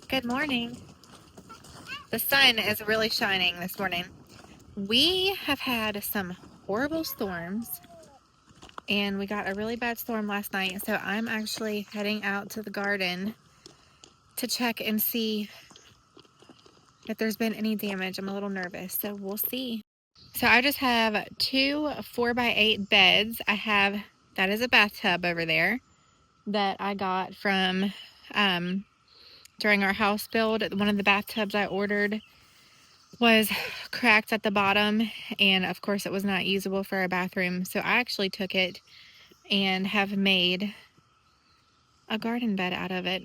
Good morning. The sun is really shining this morning. We have had some horrible storms and we got a really bad storm last night. So I'm actually heading out to the garden to check and see if there's been any damage. I'm a little nervous, so we'll see. So I just have two 4x8 beds. That is a bathtub over there that I got from during our house build. One of the bathtubs I ordered was cracked at the bottom, and of course it was not usable for a bathroom, so I actually took it and have made a garden bed out of it.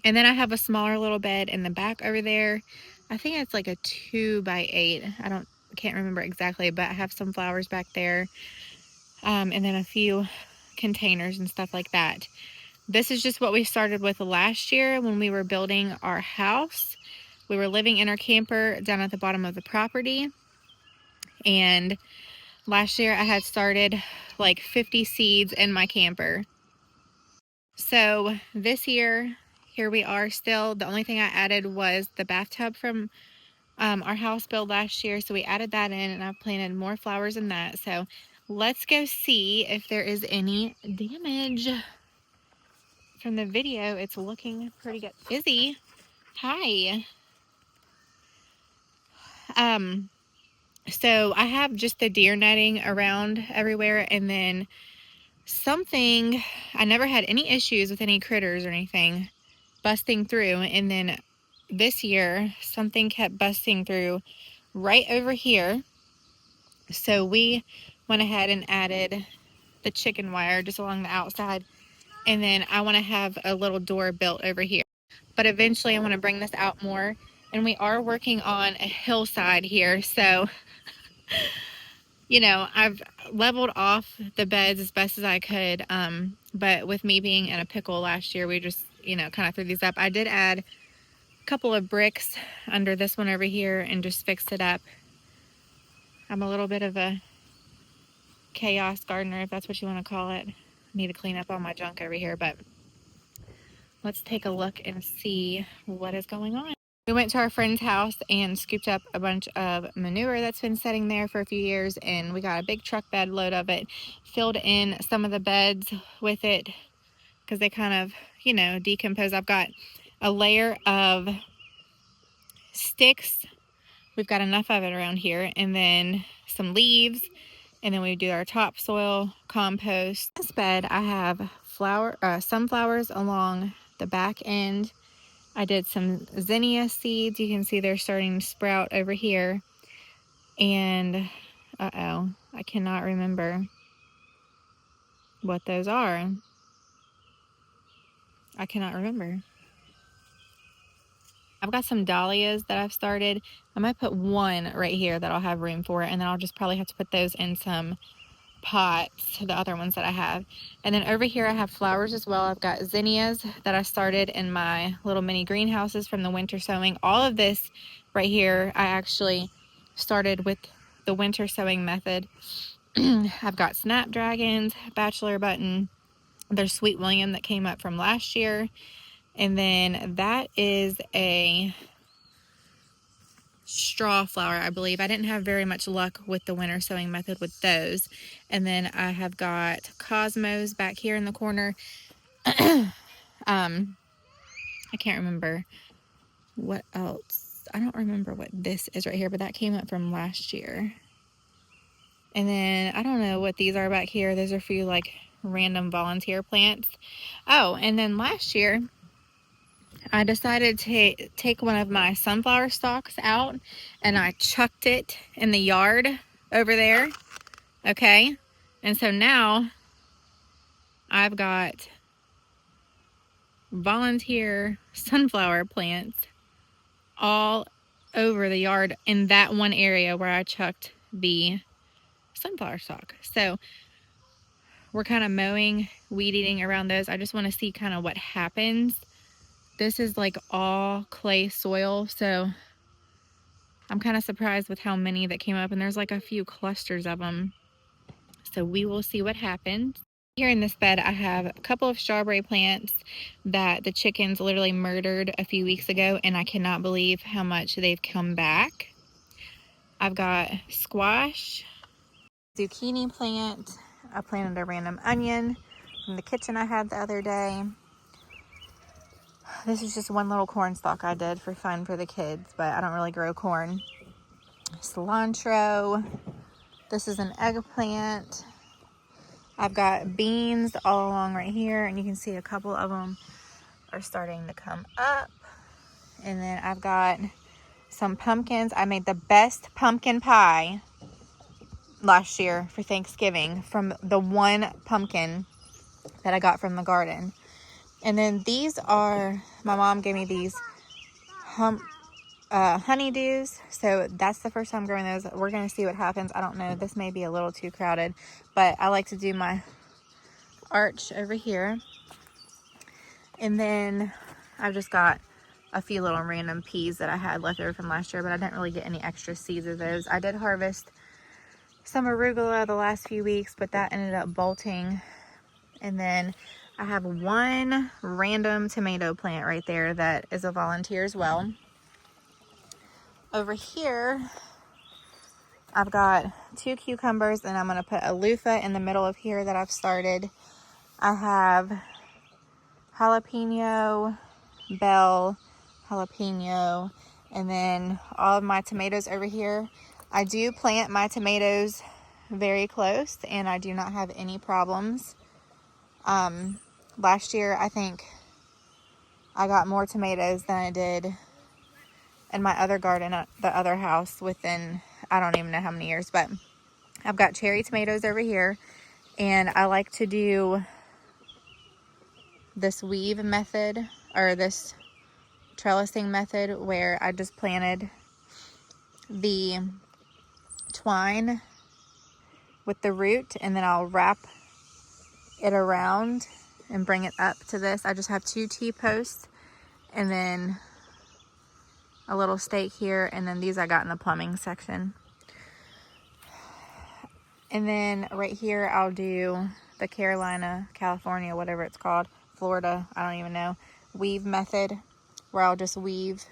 And then I have a smaller little bed in the back over there. I think it's like a 2x8. Can't remember exactly, but I have some flowers back there, and then a few containers and stuff like that. This is just what we started with last year when we were building our house. We were living in our camper down at the bottom of the property, and last year I had started like 50 seeds in my camper. So this year, here we are still. The only thing I added was the bathtub from our house build last year. So we added that in, and I've planted more flowers in that. So let's go see if there is any damage. From the video, it's looking pretty good. Izzy, hi. So I have just the deer netting around everywhere, and then I never had any issues with any critters or anything busting through, and then this year something kept busting through right over here. So we went ahead and added the chicken wire just along the outside, and then I want to have a little door built over here, but eventually I want to bring this out more. And we are working on a hillside here, so I've leveled off the beds as best as I could. But with me being in a pickle last year, we just, kind of threw these up. I did add a couple of bricks under this one over here and just fixed it up. I'm a little bit of a chaos gardener, if that's what you want to call it. I need to clean up all my junk over here, but let's take a look and see what is going on. We went to our friend's house and scooped up a bunch of manure that's been sitting there for a few years, and we got a big truck bed load of it, filled in some of the beds with it because they kind of, decompose. I've got a layer of sticks. We've got enough of it around here, and then some leaves, and then we do our topsoil compost. This bed, I have sunflowers along the back end. I did some zinnia seeds. You can see they're starting to sprout over here. And, I cannot remember what those are. I cannot remember. I've got some dahlias that I've started. I might put one right here that I'll have room for, and then I'll just probably have to put those in some pots, the other ones that I have. And then over here I have flowers as well. I've got zinnias that I started in my little mini greenhouses from the winter sowing. All of this right here I actually started with the winter sowing method. I've got snapdragons, bachelor button, there's sweet William that came up from last year, and then that is a straw flower, I believe. I didn't have very much luck with the winter sowing method with those. And then I have got cosmos back here in the corner. I can't remember what else. I don't remember what this is right here, but that came up from last year. And then I don't know what these are back here. Those are a few like random volunteer plants. Oh, and then last year I decided to take one of my sunflower stalks out and I chucked it in the yard over there. Okay. And so now I've got volunteer sunflower plants all over the yard in that one area where I chucked the sunflower stalk. So we're kind of mowing, weed eating around those. I just want to see kind of what happens. This is like all clay soil, so I'm kind of surprised with how many that came up, and there's like a few clusters of them. So we will see what happens. Here in this bed, I have a couple of strawberry plants that the chickens literally murdered a few weeks ago, and I cannot believe how much they've come back. I've got squash, zucchini plant. I planted a random onion from the kitchen I had the other day. This is just one little corn stalk I did for fun for the kids, but I don't really grow corn. Cilantro. This is an eggplant. I've got beans all along right here, and you can see a couple of them are starting to come up. And then I've got some pumpkins. I made the best pumpkin pie last year for Thanksgiving from the one pumpkin that I got from the garden. And then these are, my mom gave me these honeydews, so that's the first time growing those. We're going to see what happens. I don't know, this may be a little too crowded, but I like to do my arch over here. And then I've just got a few little random peas that I had left over from last year, but I didn't really get any extra seeds of those. I did harvest some arugula the last few weeks, but that ended up bolting. And then I have one random tomato plant right there that is a volunteer as well. Over here, I've got 2 cucumbers, and I'm going to put a loofah in the middle of here that I've started. I have jalapeno, bell, jalapeno, and then all of my tomatoes over here. I do plant my tomatoes very close, and I do not have any problems. Last year, I think I got more tomatoes than I did in my other garden at the other house within, I don't even know how many years, but I've got cherry tomatoes over here, and I like to do this weave method, or this trellising method, where I just planted the twine with the root, and then I'll wrap it around and bring it up to this. I just have 2 T-posts and then a little stake here, and then these I got in the plumbing section. And then right here I'll do the Carolina, California, whatever it's called, Florida, I don't even know, weave method, where I'll just weave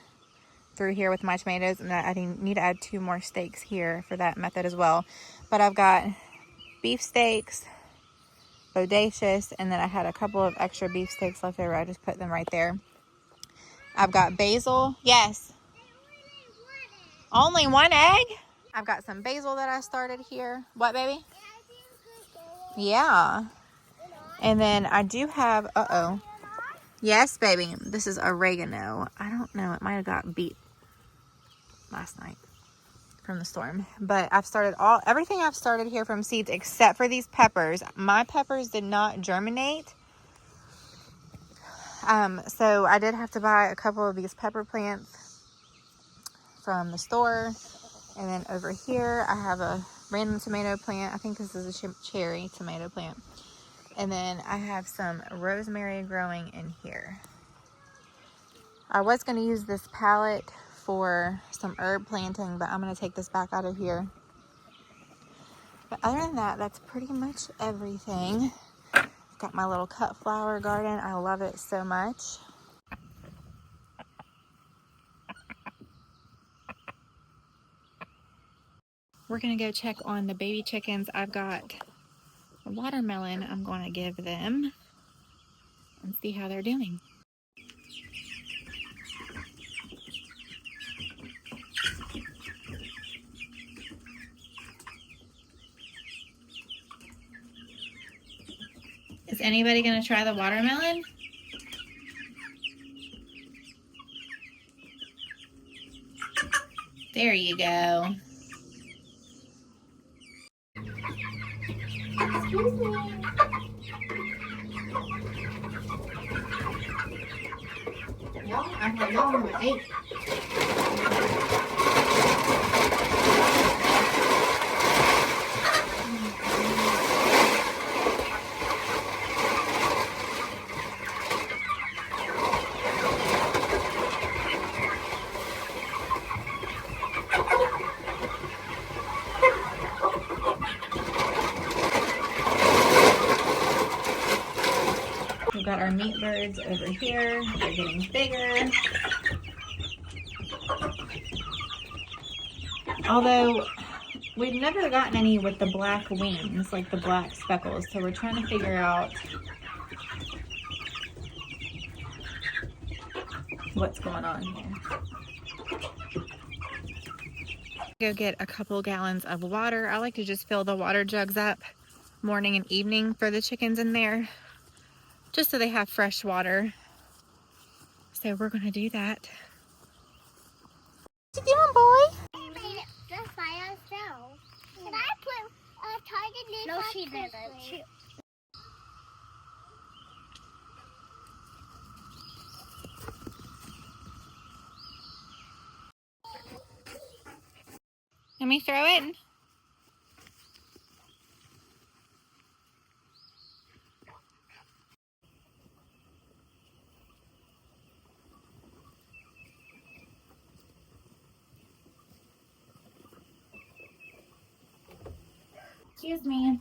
through here with my tomatoes, and I need to add 2 more stakes here for that method as well. But I've got beef steaks, bodacious, and then I had a couple of extra beef steaks left over. I just put them right there. I've got basil. Yes. Only 1 egg? I've got some basil that I started here. What, baby? Yeah. And then I do have, yes, baby. This is oregano. I don't know. It might have got beat last night from the storm. But I've started everything I've started here from seeds except for these peppers. My peppers did not germinate. So I did have to buy a couple of these pepper plants from the store. And then over here, I have a random tomato plant. I think this is a cherry tomato plant. And then I have some rosemary growing in here. I was going to use this pallet for some herb planting, but I'm going to take this back out of here. But other than that, that's pretty much everything. I've got my little cut flower garden. I love it so much. We're going to go check on the baby chickens. I've got a watermelon I'm going to give them and see how they're doing. Is anybody going to try the watermelon? There you go. Excuse me. Y'all have 8. our meat birds over here. They're getting bigger. Although we've never gotten any with the black wings, like the black speckles. So we're trying to figure out what's going on here. Go get a couple gallons of water. I like to just fill the water jugs up morning and evening for the chickens in there, just so they have fresh water. So we're gonna do that. What you doing, boy? We made it just by ourselves. Can I put a target this on? No, she didn't. Let me throw it. Excuse me.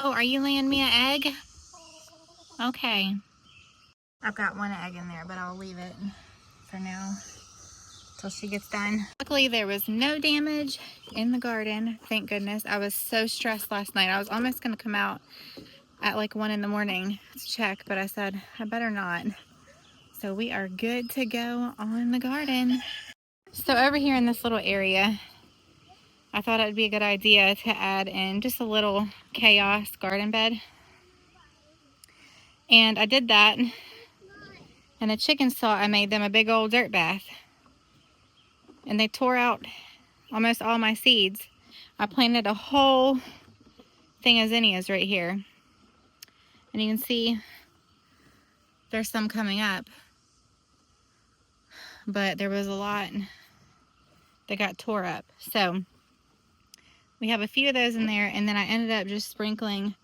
Oh, are you laying me an egg? Okay. I've got one egg in there, but I'll leave it for now till she gets done. Luckily, there was no damage in the garden. Thank goodness. I was so stressed last night. I was almost going to come out at like 1 in the morning to check, but I said, I better not. So we are good to go on the garden. So over here in this little area, I thought it would be a good idea to add in just a little chaos garden bed. And I did that, and the chickens thought I made them a big old dirt bath. And they tore out almost all my seeds. I planted a whole thing of zinnias right here. And you can see there's some coming up. But there was a lot that got tore up. So we have a few of those in there, and then I ended up just sprinkling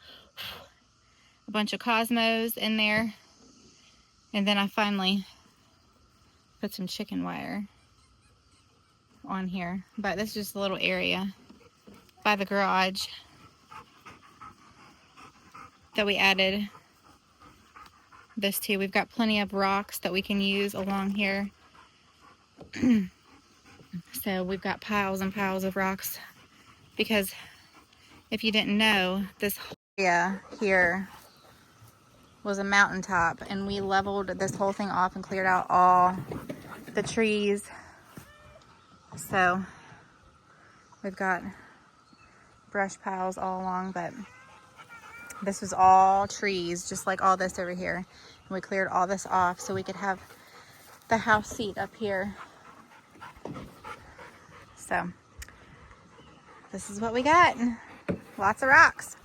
a bunch of cosmos in there, and then I finally put some chicken wire on here. But this is just a little area by the garage that we added this to. We've got plenty of rocks that we can use along here. So we've got piles and piles of rocks, because if you didn't know, this whole area here was a mountaintop, and we leveled this whole thing off and cleared out all the trees. So we've got brush piles all along, but this was all trees, just like all this over here. And we cleared all this off so we could have the house seat up here. So this is what we got. Lots of rocks.